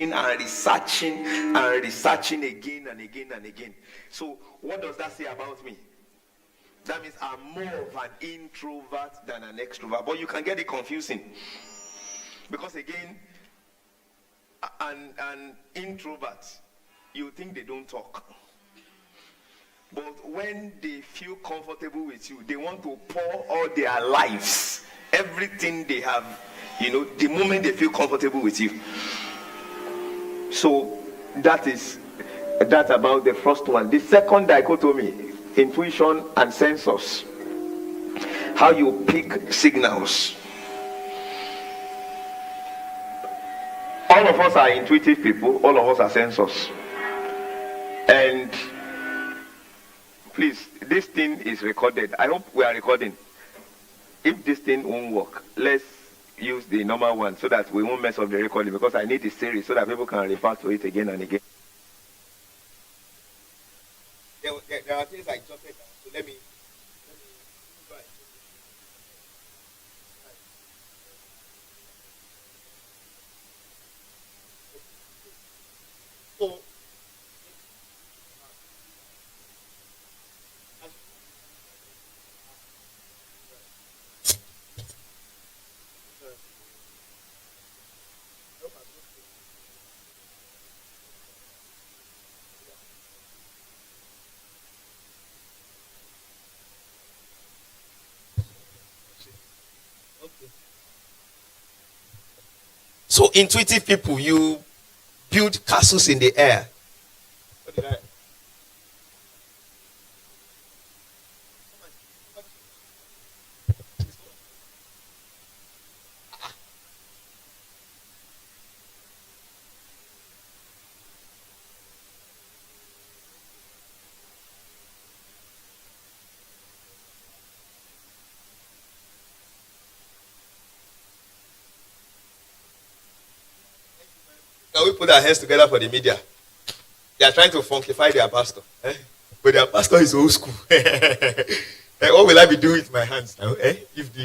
and researching again and again and again. So what does that say about me? That means I'm more of an introvert than an extrovert. But you can get it confusing. Because again, an introvert, you think they don't talk. But when they feel comfortable with you, they want to pour all their lives, everything they have, the moment they feel comfortable with you. So that's about the first one. The second dichotomy, intuition and sensors. How you pick signals. All of us are intuitive people, all of us are sensors. And please, this thing is recorded. I hope we are recording. If this thing won't work, let's use the normal one so that we won't mess up the recording, because I need the series so that people can refer to it again and again. There are things I jotted down, so let me go ahead. So, so intuitive people, you build castles in the air. What did I? Can we put our hands together for the media? They are trying to funkify their pastor. But their pastor is old school. What will I be doing with my hands now? If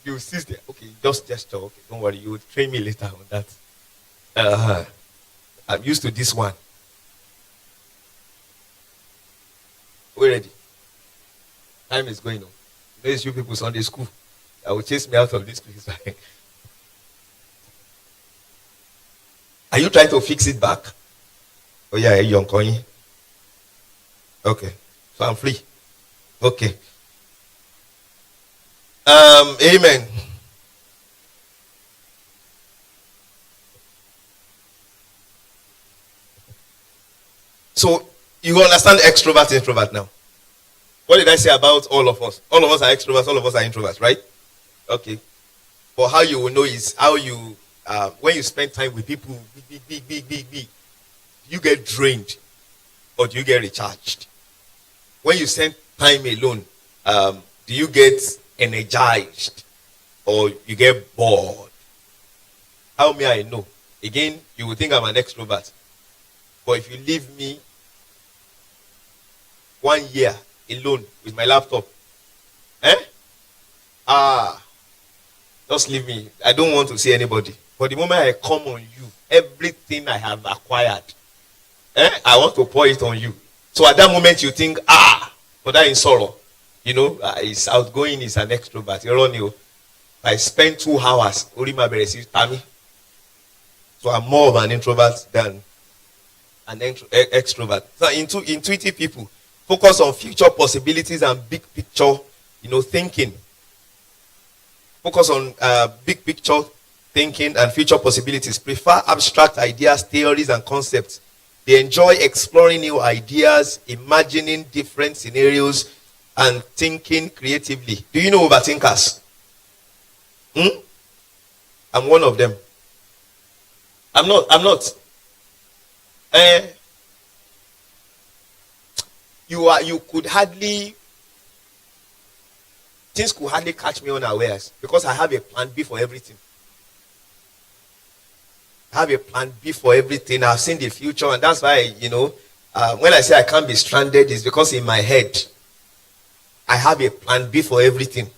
you seize there, okay, just gesture. Okay, don't worry, you will train me later on that. I'm used to this one. We're ready. Time is going on. These you people Sunday school. I will chase me out of this place. Are you trying to fix it back? Oh yeah, young coin. Okay, so I'm free. Okay. Amen. So you understand extrovert, introvert now. What did I say about all of us? All of us are extroverts, all of us are introverts, right? Okay. But how you will know is how you when you spend time with people, do you get drained or do you get recharged? When you spend time alone, do you get energized or you get bored? How may I know? Again, you will think I'm an extrovert. But if you leave me 1 year alone with my laptop, just leave me. I don't want to see anybody. But the moment I come on you, everything I have acquired, I want to pour it on you. So at that moment you think, but that is sorrow. He's outgoing, he's an extrovert. I spend 2 hours, so I'm more of an introvert than an extrovert. So intuitive people focus on future possibilities and big picture, thinking. Focus on big picture thinking and future possibilities. Prefer abstract ideas, theories, and concepts. They enjoy exploring new ideas, imagining different scenarios, and thinking creatively. Do you know overthinkers? I'm one of them. I'm not. You could hardly, things could hardly catch me unawares because I have a plan B for everything. I have a plan B for everything. I've seen the future, and that's why, when I say I can't be stranded, it's because in my head, I have a plan B for everything.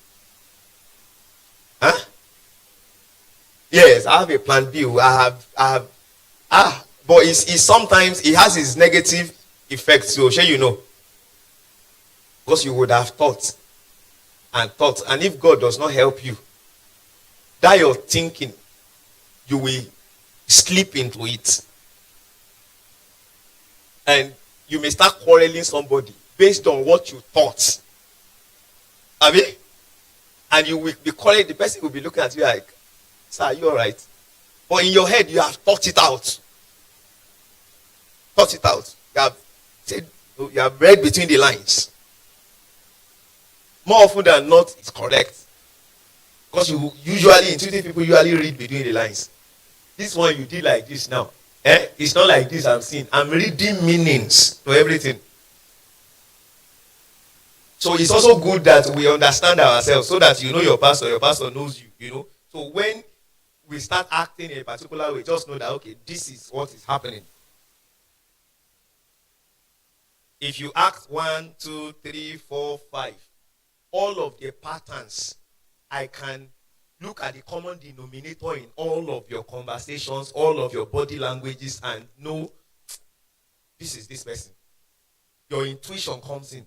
Yes, I have a plan B. But it's sometimes it has its negative effects. So sure you know. Because you would have thought and thought. And if God does not help you, that you're thinking, you will slip into it. And you may start quarreling somebody based on what you thought. Abi? And you will be quarreling, the person will be looking at you like, sir, are you alright? But in your head, you have thought it out. Thought it out. You have said, you have read between the lines. More often than not, it's correct. Because you usually, intuitive people usually read between the lines. This one you did like this now. It's not like this I'm seeing. I'm reading meanings to everything. So it's also good that we understand ourselves so that you know your pastor knows you, you know. So when we start acting in a particular way, just know that, okay, this is what is happening. If you act 1, 2, 3, 4, 5, all of the patterns, I can look at the common denominator in all of your conversations, all of your body languages, and know this is this person. Your intuition comes in.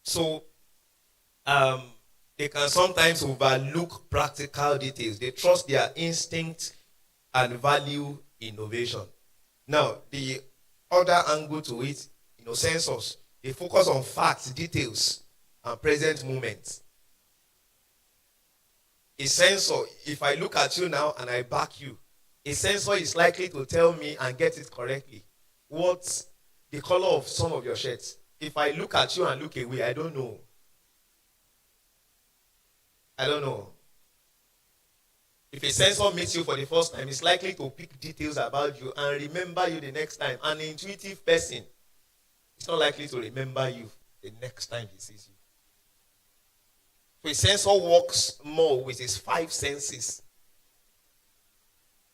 So, they can sometimes overlook practical details. They trust their instinct and value innovation. Now, the other angle to it, sensors, they focus on facts, details, and present moments. A sensor, if I look at you now and I back you, a sensor is likely to tell me and get it correctly what's the color of some of your shirts. If I look at you and look away, I don't know. I don't know. If a sensor meets you for the first time, it's likely to pick details about you and remember you the next time. An intuitive person is not likely to remember you the next time he sees you. So a sensor works more with his 5 senses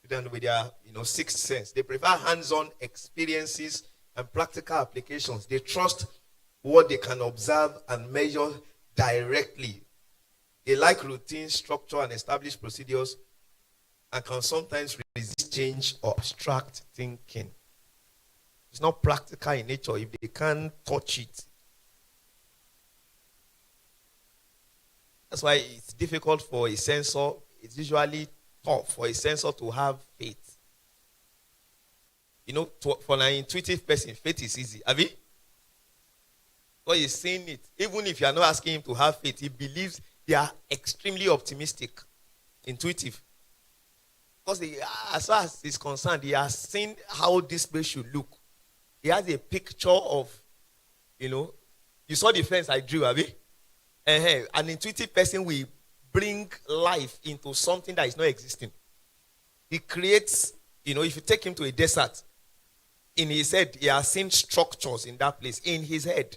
than with their 6th sense. They prefer hands-on experiences and practical applications. They trust what they can observe and measure directly. They like routine, structure, and established procedures, and can sometimes resist change or abstract thinking. It's not practical in nature if they can't touch it. That's why it's difficult for a sensor. It's usually tough for a sensor to have faith. For an intuitive person, faith is easy. Have you? Because he's saying it. Even if you are not asking him to have faith, he believes they are extremely optimistic, intuitive. Because as far as he's concerned, he has seen how this place should look. He has a picture of, you saw the fence I drew, have you? An intuitive person will bring life into something that is not existing. He creates, if you take him to a desert, in his head, he has seen structures in that place, in his head.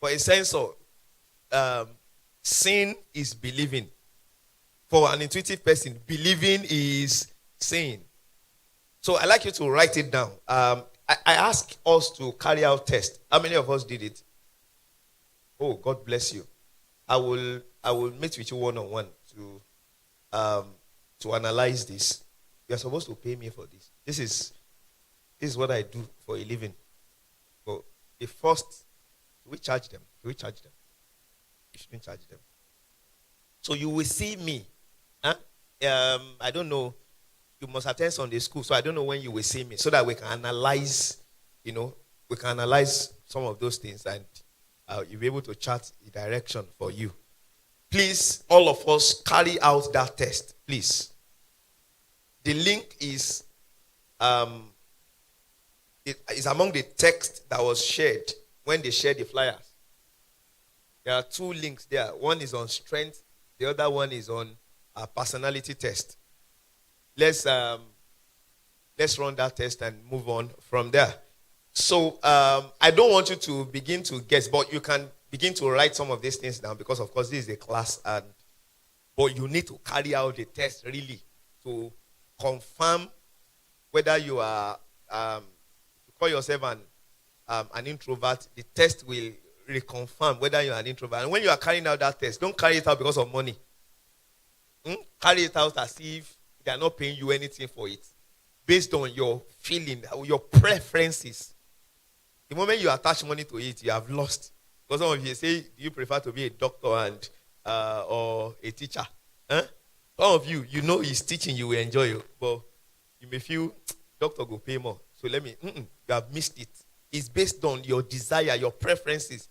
For a sensor, seeing is believing. For an intuitive person, believing is seeing. So I'd like you to write it down. I ask us to carry out tests. How many of us did it? Oh, God bless you. I will meet with you one-on-one to analyze this. You're supposed to pay me for this. This is what I do for a living. But the first, we charge them. We charge them. You shouldn't charge them. So you will see me. Huh? I don't know. You must attend Sunday school, so I don't know when you will see me, so that we can analyze. We can analyze some of those things, and you'll be able to chart the direction for you. Please, all of us, carry out that test, please. The link is among the text that was shared when they shared the flyers. There are 2 links there. One is on strength. The other one is on a personality test. Let's run that test and move on from there. So I don't want you to begin to guess, but you can begin to write some of these things down because, of course, this is a class, but you need to carry out the test really to confirm whether you are, you call yourself an introvert. The test will reconfirm whether you are an introvert. And when you are carrying out that test, don't carry it out because of money. Carry it out as if they are not paying you anything for it, based on your feeling, your preferences. The moment you attach money to it, you have lost. Because some of you say, do you prefer to be a doctor and or a teacher? Huh? Some of you, you know he's teaching, you will enjoy it, but you may feel doctor will pay more. So you have missed it. It's based on your desire, your preferences,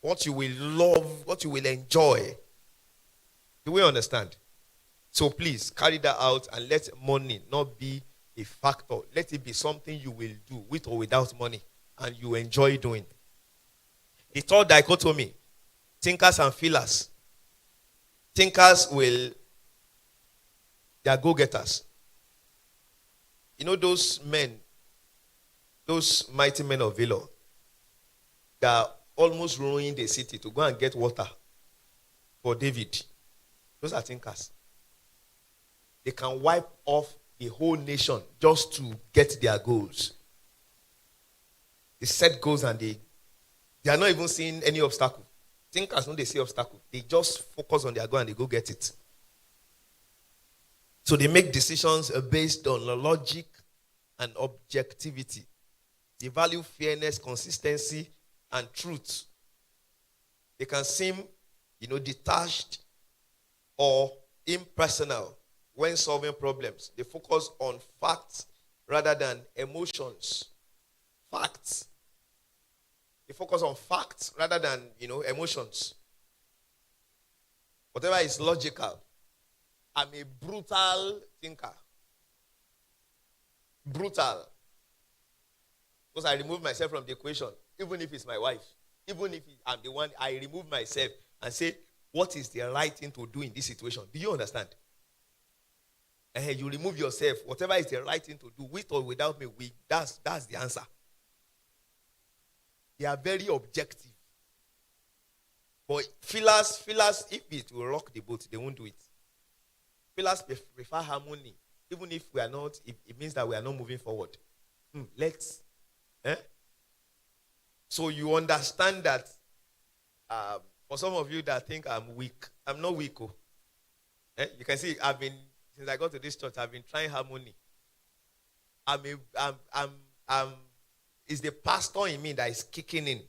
what you will love, what you will enjoy. Do we understand? So please carry that out and let money not be a factor. Let it be something you will do with or without money and you enjoy doing. The third dichotomy, thinkers and feelers. Thinkers they are go-getters. You know those men, those mighty men of valor that almost ruined the city to go and get water for David. Those are thinkers. They can wipe off the whole nation just to get their goals. They set goals and they are not even seeing any obstacle. Thinkers, when they see obstacle, they just focus on their goal and they go get it. So they make decisions based on logic and objectivity. They value fairness, consistency, and truth. They can seem, detached or impersonal when solving problems. They focus on facts rather than emotions. Facts. They focus on facts rather than, emotions. Whatever is logical. I'm a brutal thinker. Brutal. Because I remove myself from the equation, even if it's my wife. Even if I'm the one, I remove myself and say, what is the right thing to do in this situation? Do you understand? And you remove yourself. Whatever is the right thing to do, with or without me, that's the answer. They are very objective. But feelers, if it will rock the boat, they won't do it. Feelers prefer harmony. Even if we are not, it means that we are not moving forward. Let's. So you understand that for some of you that think I'm weak, I'm not weak. You can see since I got to this church, I've been trying harmony. It's the pastor in me that is kicking in.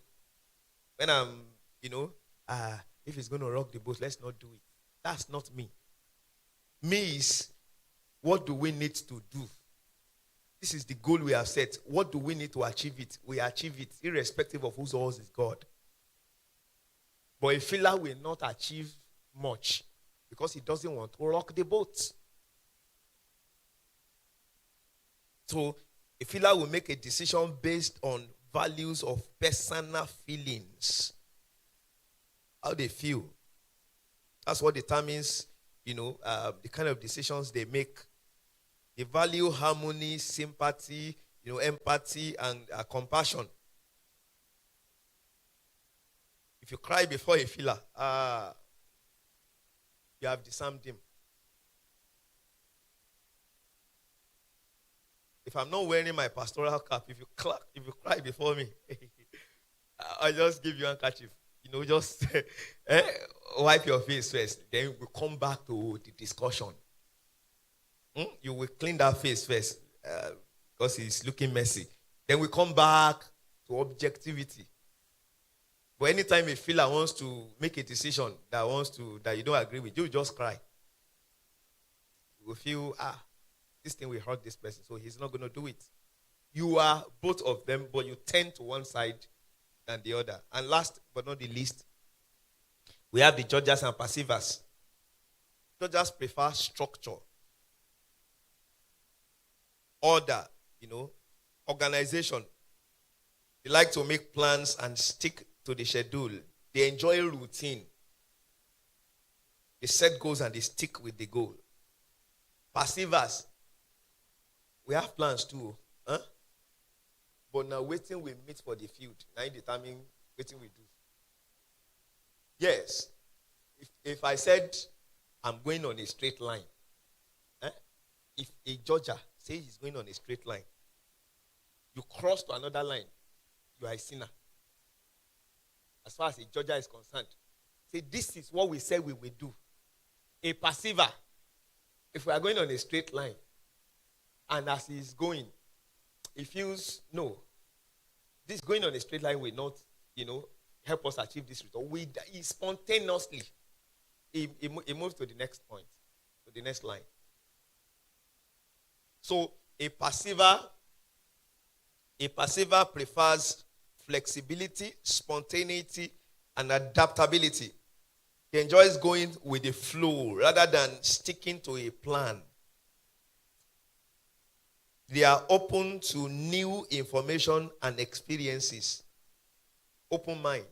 When I'm, if it's going to rock the boat, let's not do it. That's not me. Me is, what do we need to do? This is the goal we have set. What do we need to achieve it? We achieve it, irrespective of whose ours is God. But a filler will not achieve much because he doesn't want to rock the boat. So a filler will make a decision based on values of personal feelings. How they feel. That's what determines, the kind of decisions they make. They value harmony, sympathy, empathy, and compassion. If you cry before a filler, you have disarmed him. If I'm not wearing my pastoral cap, if you cry before me, I'll just give you a handkerchief. Just wipe your face first. Then we'll come back to the discussion. You will clean that face first because it's looking messy. Then we come back to objectivity. But anytime a filler wants to make a decision that you don't agree with, you just cry. You will feel, this thing will hurt this person, so he's not going to do it. You are both of them, but you tend to one side than the other. And last but not the least, we have the judges and perceivers. Judges prefer structure, order, organization. They like to make plans and stick to the schedule. They enjoy routine. They set goals and they stick with the goal. Perceivers, we have plans too. But now waiting we meet for the field. Now you determine waiting we do. Yes. If I said I'm going on a straight line, if a judger says he's going on a straight line, you cross to another line, you are a sinner. As far as a judger is concerned. Say, this is what we said we will do. a perceiver, if we are going on a straight line, and as he's going, he feels, no, this going on a straight line will not, help us achieve this result. He spontaneously, he moves to the next point, to the next line. So a perceiver prefers flexibility, spontaneity, and adaptability. He enjoys going with the flow rather than sticking to a plan. They are open to new information and experiences. Open mind.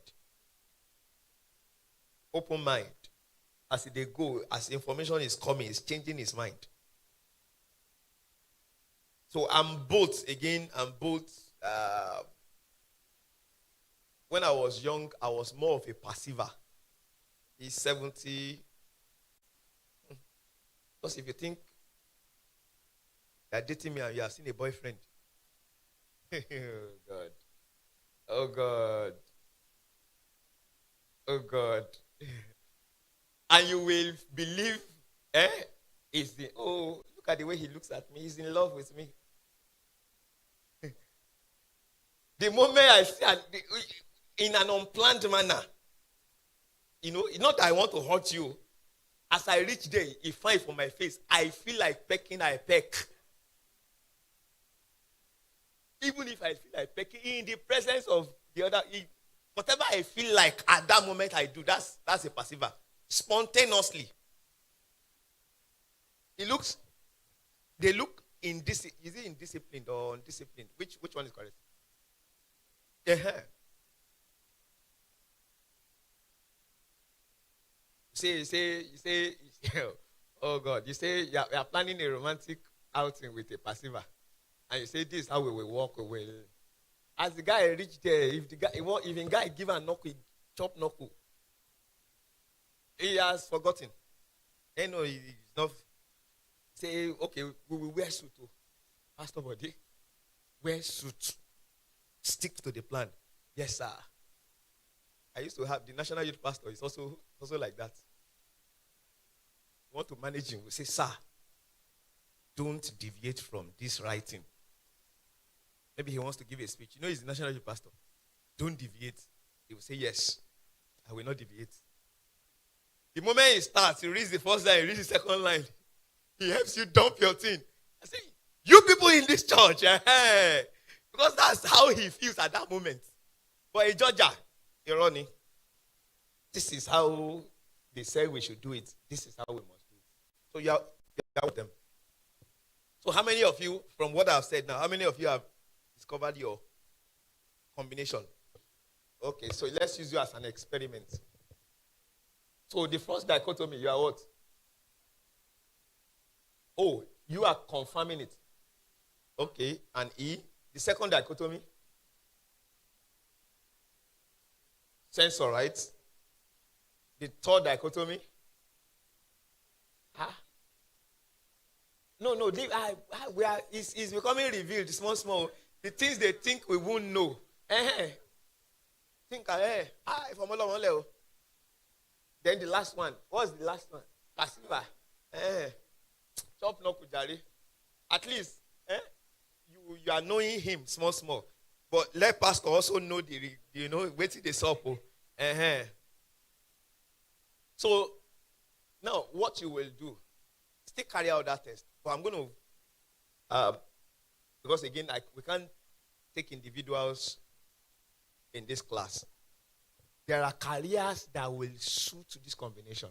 Open mind. As they go, as information is coming, it's changing his mind. So I'm both. When I was young, I was more of a perceiver. He's 70. Because if you think you're dating me and you have seen a boyfriend, oh God, and you will believe, look at the way he looks at me, he's in love with me. The moment I see, in an unplanned manner, not that I want to hurt you. As I reach there, he finds for my face. I feel like pecking, I peck. Even if I feel like pecking, in the presence of the other, whatever I feel like at that moment I do, that's a perceiver. Spontaneously. They look is it indisciplined or undisciplined? Which one is correct? Yeah. You say, oh God, you say you are planning a romantic outing with a perceiver, and you say this is how we will walk away. As the guy reached there, if the guy give a knuckle, chop knuckle, he has forgotten. He's not. Say, okay, we will wear suit. Pastor Body, wear suit. Stick to the plan. Yes, sir. I used to have the national youth pastor. Is also like that. You want to manage him? We say, sir, don't deviate from this writing. Maybe he wants to give a speech. He's the national youth pastor. Don't deviate. He will say, yes, I will not deviate. The moment he starts, he reads the first line, he reads the second line. He helps you dump your thing. I say, you people in this church, because that's how he feels at that moment. But a judge, Irony, this is how they say we should do it. This is how we must do it. So you are with them. So how many of you, from what I've said now, how many of you have discovered your combination? Okay, so let's use you as an experiment. So the first dichotomy, you are what? Oh, you are confirming it. Okay, and E. The second dichotomy, sensor, right? The third dichotomy, no, it's becoming revealed, small. The things they think we won't know. Think, then the last one. What's the last one? Passiva. Chop no kujari. At least, you are knowing him small. But let pastor also know wait till they saw. So now what you will do, still carry out that test. But I'm going to, because again, we can't take individuals in this class. There are careers that will suit this combination.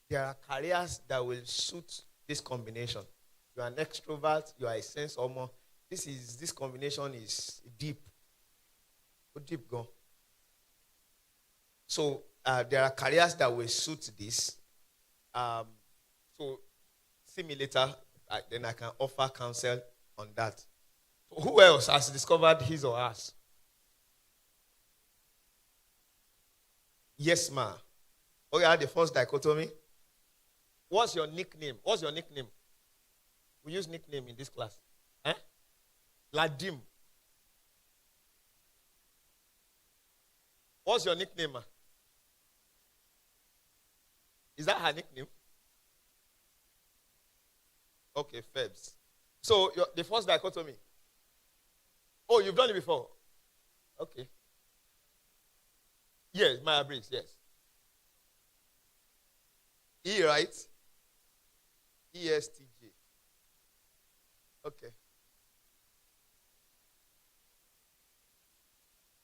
There are careers that will suit this combination. You are an extrovert, you are a sense or more. This combination is deep. Deep go. So there are careers that will suit this. So see me later, then I can offer counsel on that. So who else has discovered his or hers? Yes, ma. Oh, yeah, the first dichotomy. What's your nickname? We use nickname in this class. Ladim. What's your nickname, ma? Is that her nickname? Okay, Febs. So the first dichotomy. Oh, you've done it before. Okay. Yes, Maya Briggs. Yes. E, right? ESTJ. Okay.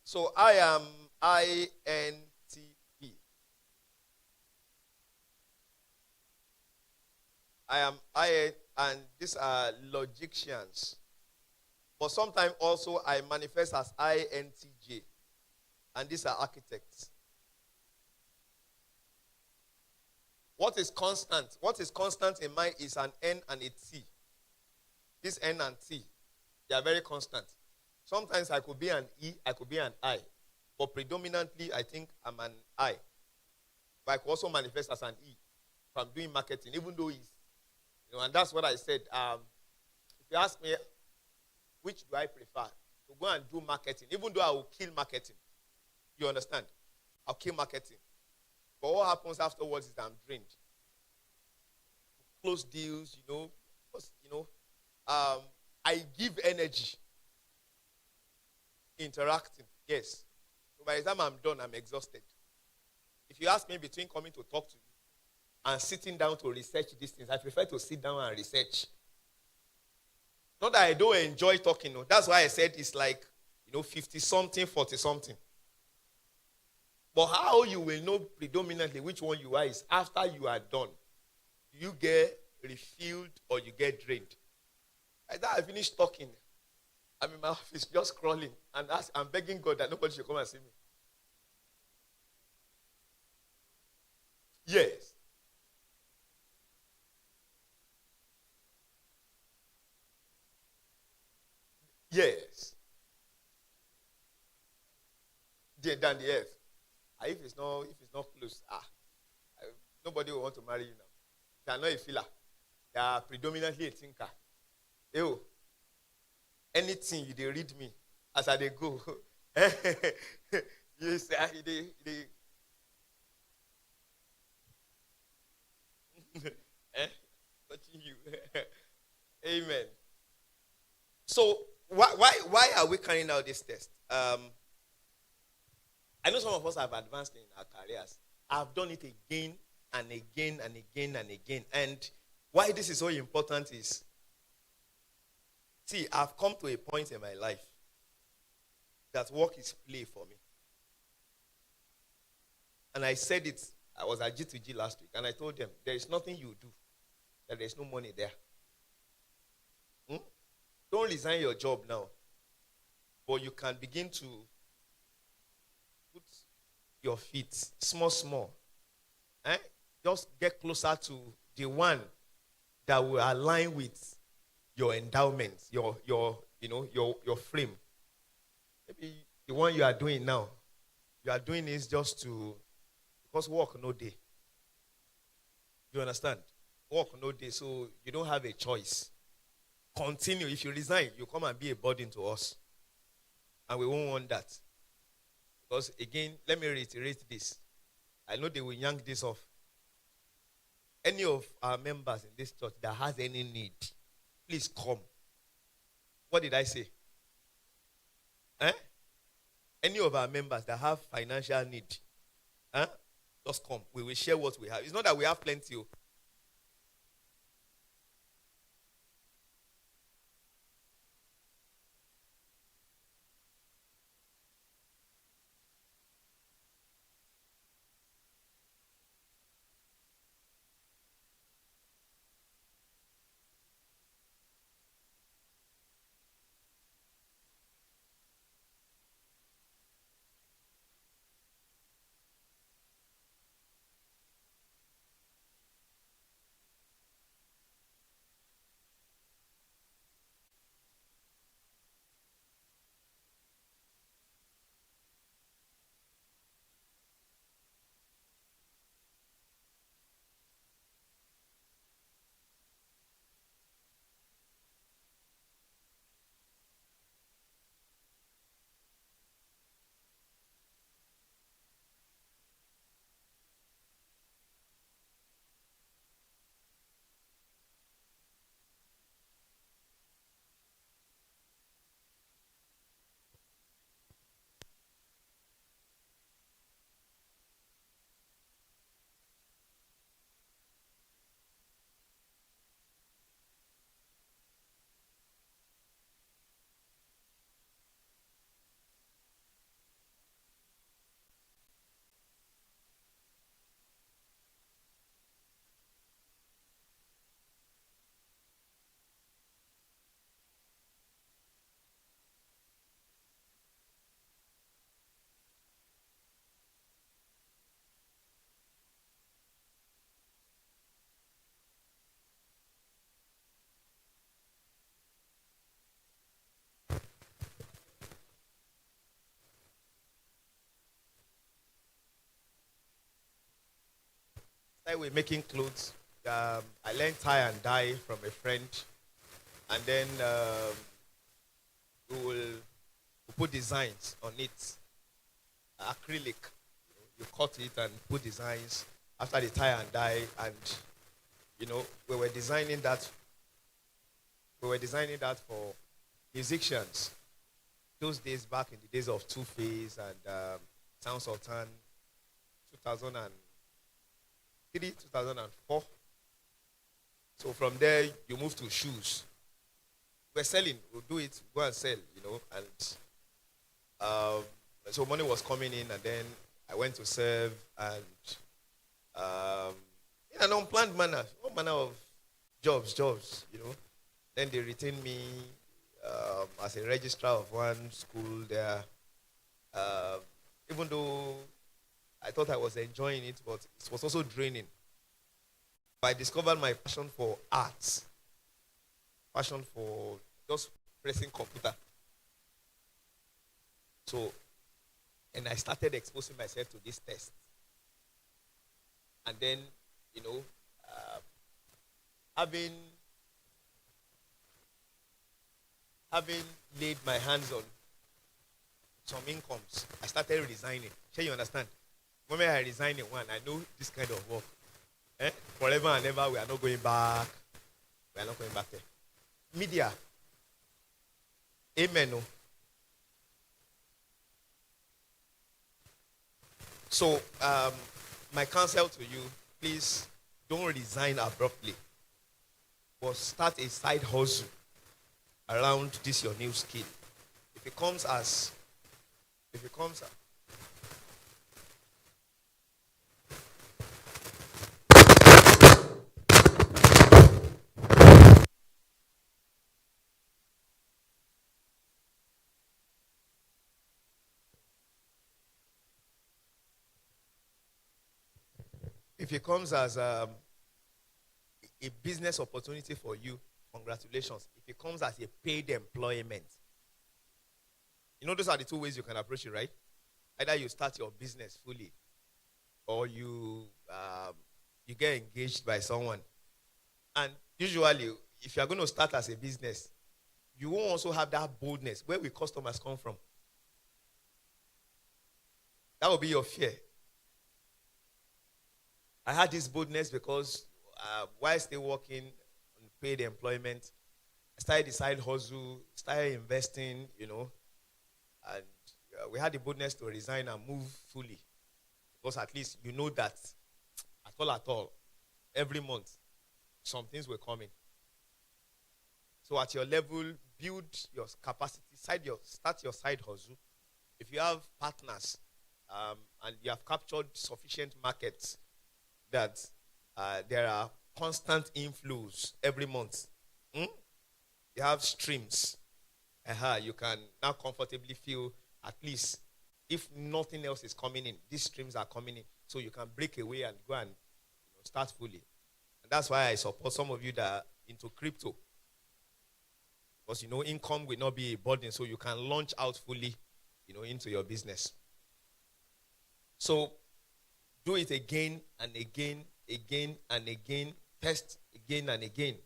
So I am INTP. I am I, and these are logicians. But sometimes also I manifest as INTJ, and these are architects. What is constant? What is constant in mine is an N and a T. This N and T, they are very constant. Sometimes I could be an E, I could be an I. But predominantly, I think I'm an I. But I could also manifest as an E if I'm doing marketing, even though it's, and that's what I said. If you ask me, which do I prefer? To go and do marketing, even though I will kill marketing. You understand? I'll kill marketing. But what happens afterwards is I'm drained. Close deals, I give energy interacting. Yes. So by the time I'm done, I'm exhausted. If you ask me between coming to talk to you and sitting down to research these things, I prefer to sit down and research. Not that I don't enjoy talking. No. That's why I said it's like, 50-something, 40-something. But how you will know predominantly which one you are is after you are done. You get refilled or you get drained. By that I finish talking, I'm in my office just crawling and I'm begging God that nobody should come and see me. Yes. Yes. Than the earth. If it's not close, nobody will want to marry you now. They are not a filler. They are predominantly a thinker. Ew. Anything you they read me as I they go. You say they touching you. Amen. So why are we carrying out this test? I know some of us have advanced in our careers. I've done it again and again and again and again. And why this is so important is, see, I've come to a point in my life that work is play for me. And I said it, I was at G2G last week, and I told them, there is nothing you do, that there's no money there. Don't resign your job now. But you can begin to put your feet small. Just get closer to the one that will align with your endowment, your frame. Maybe the one you are doing now, you are doing this just to, because work no day. You understand? Work no day, so you don't have a choice. Continue. If you resign, you come and be a burden to us. And we won't want that. Because again, let me reiterate this. I know they will yank this off. Any of our members in this church that has any need, please come. What did I say? Any of our members that have financial need, just come. We will share what we have. It's not that we have plenty. started with making clothes. I learned tie and dye from a friend, and then we will put designs on it, acrylic. You cut it and put designs after the tie and dye, and we were designing that. We were designing that for musicians. Those days, back in the days of Two Face and Sound Sultan, 2003, 2004. So from there, you move to shoes. We're selling. We'll do it. Go and sell. And so money was coming in, and then I went to serve, and in an unplanned manner, all manner of jobs. Then they retained me as a registrar of one school there. Even though I thought I was enjoying it, but it was also draining. But I discovered my passion for arts, passion for just pressing computer. So, and I started exposing myself to this test. And then, having laid my hands on some incomes, I started resigning. Sure, you understand? The moment I resign in one, I know this kind of work. Forever and ever, we are not going back. We are not going back there. Media. Amen. No? So, my counsel to you, please don't resign abruptly, but start a side hustle around this your new skill. If it comes as a business opportunity for you, congratulations. If it comes as a paid employment, those are the two ways you can approach it, right? Either you start your business fully, or you get engaged by someone. And usually, if you are going to start as a business, you won't also have that boldness. Where will customers come from? That will be your fear. I had this boldness because while still working on paid employment, I started the side hustle, started investing, and we had the boldness to resign and move fully. Because at least you know that at all, every month, some things were coming. So at your level, build your capacity, start your side hustle. If you have partners and you have captured sufficient markets that there are constant inflows every month, you have streams. You can now comfortably feel, at least, if nothing else is coming in, these streams are coming in, so you can break away and go and start fully. And that's why I support some of you that are into crypto. Because, income will not be a burden, so you can launch out fully, into your business. So, do it again and again and again. Test again and again.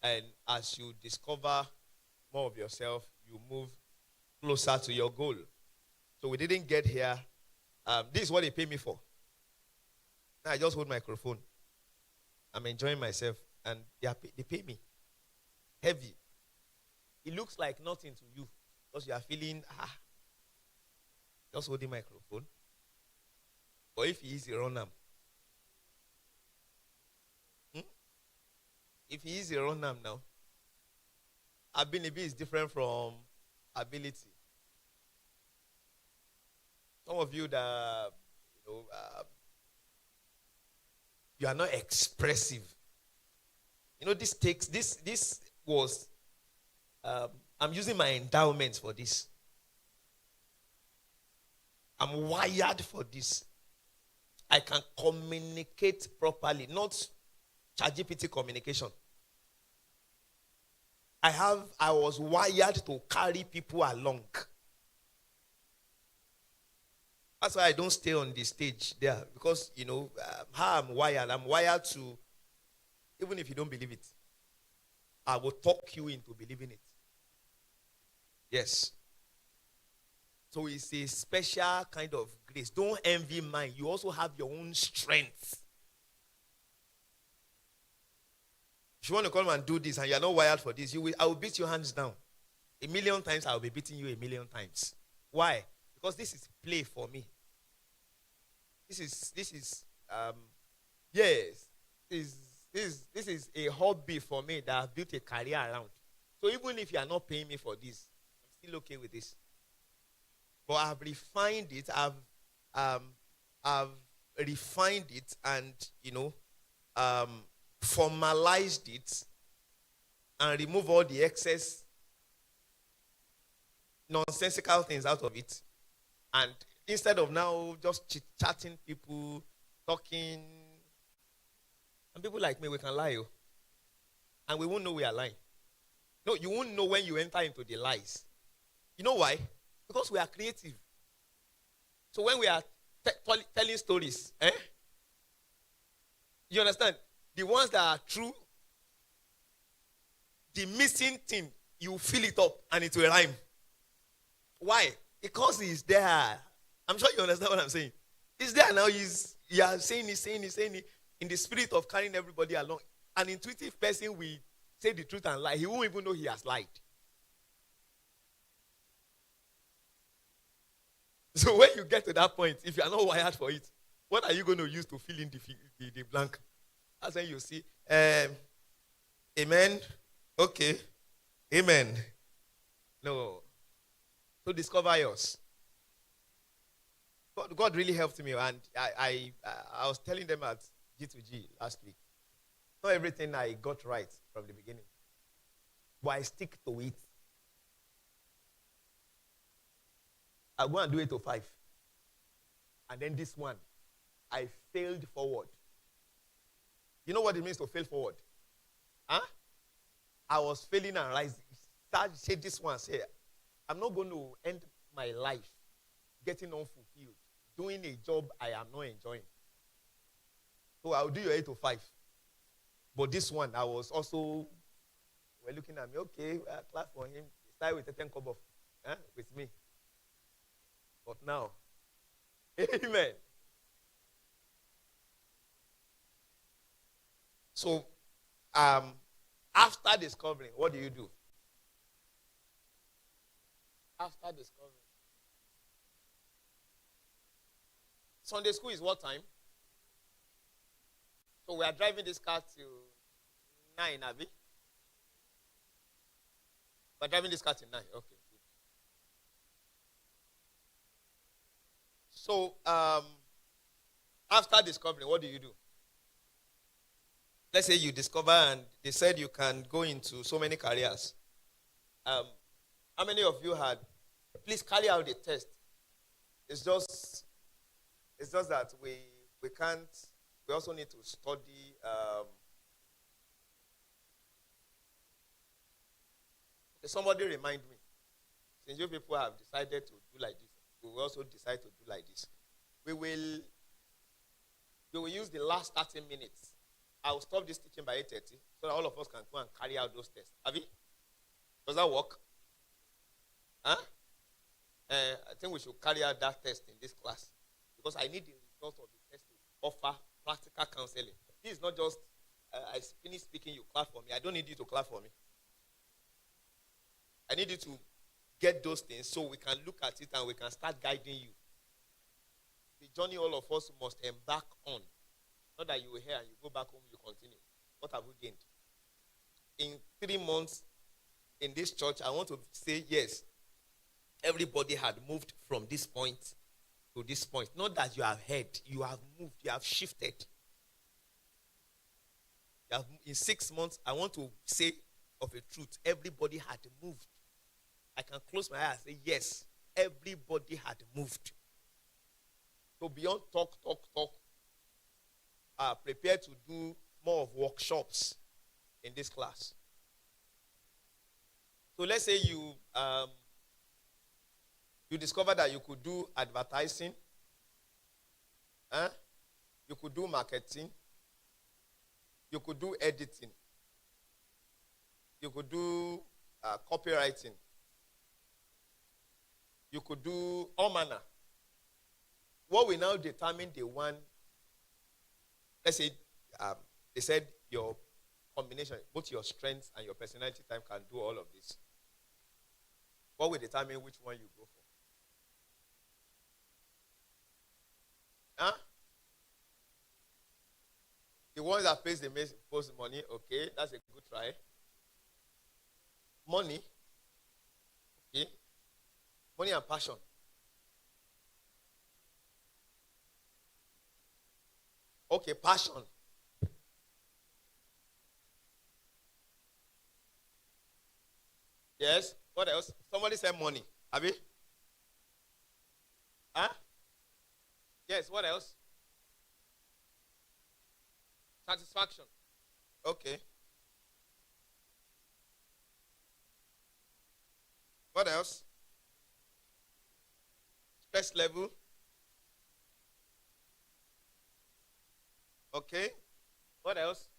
And as you discover more of yourself, you move closer to your goal. So we didn't get here. This is what they pay me for. Now I just hold microphone. I'm enjoying myself, and they pay me heavy. It looks like nothing to you because you are feeling just holding microphone. But if he is a runner, if he is a runner now, ability is different from ability. Some of you that you are not expressive. This was I'm using my endowments for this. I'm wired for this. I can communicate properly, not ChatGPT communication. I was wired to carry people along. That's why I don't stay on the stage there because how I'm wired. I'm wired to, even if you don't believe it, I will talk you into believing it. Yes. So it's a special kind of grace. Don't envy mine. You also have your own strength. If you want to come and do this and you're not wired for this, I will beat your hands down. 1,000,000 times I will be beating you 1,000,000 times. Why? Because this is play for me. This is yes. This is a hobby for me that I've built a career around. So even if you are not paying me for this, I'm still okay with this. But I've refined it. I've refined it and formalized it and remove all the excess nonsensical things out of it. And instead of now just chit-chatting people, talking, and people like me, we can lie, and we won't know we are lying. No, you won't know when you enter into the lies. You know why? Because we are creative. So when we are telling stories, you understand? The ones that are true, the missing thing, you fill it up and it will rhyme. Why? Because it's there. I'm sure you understand what I'm saying. It's there now. You are saying it in the spirit of carrying everybody along. An intuitive person will say the truth and lie. He won't even know he has lied. So when you get to that point, if you are not wired for it, what are you going to use to fill in the blank? That's when you see, amen, okay, amen. No. To discover yours. God really helped me, and I was telling them at G2G last week. Not everything I got right from the beginning, but I stick to it. I go and do 8 to 5, and then this one, I failed forward. You know what it means to fail forward? Huh? I was failing and rising. Say this one, say, I'm not going to end my life getting unfulfilled, doing a job I am not enjoying. So I'll do your 8 to 5. But this one, I was also, we're looking at me, okay, clap for him. Start with a 10 kobo with me. But now, amen. So, after discovering, what do you do? After discovering. Sunday school is what time? So we are driving this car till 9, Abby. We're driving this car till 9. Okay, good. So, after discovering, what do you do? Let's say you discover and they said you can go into so many careers. How many of you had? Please carry out the test. It's just that we can't. We also need to study. Somebody remind me. Since you people have decided to do like this, we will also decide to do like this. We will use the last 30 minutes. I will stop this teaching by 8:30 so that all of us can go and carry out those tests. Have you? Does that work? Huh? I think we should carry out that test in this class because I need the result of the test to offer practical counseling. This is not just I finish speaking, you clap for me. I don't need you to clap for me. I need you to get those things so we can look at it and we can start guiding you. The journey all of us must embark on. Not that you were here and you go back home, you continue. What have we gained? In 3 months in this church, I want to say yes. Everybody had moved from this point to this point. Not that you have heard, you have moved, you have shifted. In 6 months, I want to say of a truth, everybody had moved. I can close my eyes and say, yes, everybody had moved. So beyond talk, prepare to do more of workshops in this class. So let's say you discover that you could do advertising Huh? You could do marketing. You could do editing. You could do copywriting. You could do all manner. What will now determine the one, let's say, they said your combination, both your strengths and your personality type can do all of this. What will determine which one you go for? Huh? The ones that pays the most money, okay, that's a good try. Money, okay. Money and passion. Okay, passion. Yes. What else? Somebody said money. Abi? Huh? Yes. What else? Satisfaction. Okay. What else? Stress level. Okay. What else?